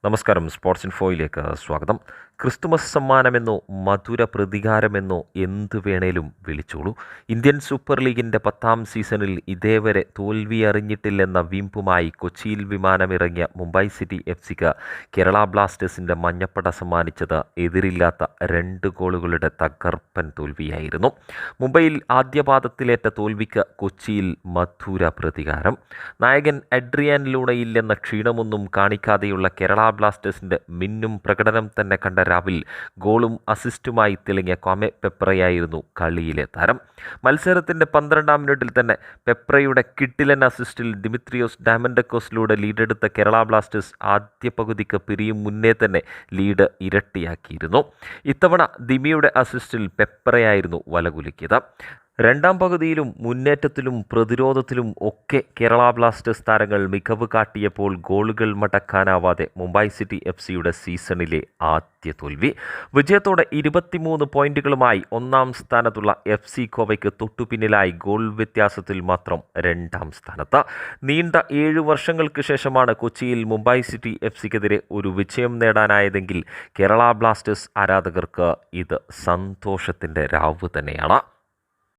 നമസ്കാരം. സ്പോർട്സ് ഇൻഫോയിലേക്ക് സ്വാഗതം. ക്രിസ്തുമസ് സമ്മാനമെന്നോ മധുര പ്രതികാരമെന്നോ എന്തു വേണേലും വിളിച്ചോളൂ. ഇന്ത്യൻ സൂപ്പർ ലീഗിൻ്റെ 10ാം സീസണിൽ ഇതേവരെ തോൽവി അറിഞ്ഞിട്ടില്ലെന്ന വീമ്പുമായി കൊച്ചിയിൽ വിമാനമിറങ്ങിയ മുംബൈ സിറ്റി FC-ക്ക് കേരള ബ്ലാസ്റ്റേഴ്സിൻ്റെ മഞ്ഞപ്പട സമ്മാനിച്ചത് എതിരില്ലാത്ത 2 ഗോളുകളുടെ തകർപ്പൻ തോൽവിയായിരുന്നു. മുംബൈയിൽ ആദ്യപാദത്തിലേറ്റ തോൽവിക്ക് കൊച്ചിയിൽ മധുര പ്രതികാരം. നായകൻ അഡ്രിയാൻ ലൂണയില്ലെന്ന ക്ഷീണമൊന്നും കാണിക്കാതെയുള്ള കേരള ബ്ലാസ്റ്റേഴ്സിൻ്റെ മിന്നും പ്രകടനം തന്നെ കണ്ട രാവിൽ ഗോളും അസിസ്റ്റുമായി തിളങ്ങിയ ക്വാമെ പെപ്രയായിരുന്നു കളിയിലെ താരം. മത്സരത്തിൻ്റെ 12ാം മിനിറ്റിൽ തന്നെ പെപ്രയുടെ കിട്ടിലൻ അസിസ്റ്റിൽ ദിമിത്രിയോസ് ഡയമൻഡക്കോസിലൂടെ ലീഡെടുത്ത കേരള ബ്ലാസ്റ്റേഴ്സ് ആദ്യ പകുതിക്ക് പിരിയും മുന്നേ തന്നെ ലീഡ് ഇരട്ടിയാക്കിയിരുന്നു. ഇത്തവണ ദിമിയുടെ അസിസ്റ്റിൽ പെപ്രയായിരുന്നു വലകുലുക്കിയത്. 2ാം പകുതിയിലും മുന്നേറ്റത്തിലും പ്രതിരോധത്തിലും ഒക്കെ കേരള ബ്ലാസ്റ്റേഴ്സ് താരങ്ങൾ മികവ് കാട്ടിയപ്പോൾ ഗോളുകൾ മടക്കാനാവാതെ മുംബൈ സിറ്റി FC-യുടെ സീസണിലെ ആദ്യ തോൽവി. വിജയത്തോടെ 23 പോയിന്റുകളുമായി 1ാം സ്ഥാനത്തുള്ള FC ഗോവയ്ക്ക് തൊട്ടുപിന്നിലായി ഗോൾ വ്യത്യാസത്തിൽ മാത്രം 2ാം സ്ഥാനത്ത്. നീണ്ട 7 വർഷങ്ങൾക്ക് ശേഷമാണ് കൊച്ചിയിൽ മുംബൈ സിറ്റി FC-ക്കെതിരെ ഒരു വിജയം നേടാനായതെങ്കിൽ കേരള ബ്ലാസ്റ്റേഴ്സ് ആരാധകർക്ക് ഇത് സന്തോഷത്തിൻ്റെ രാവ് തന്നെയാണ്.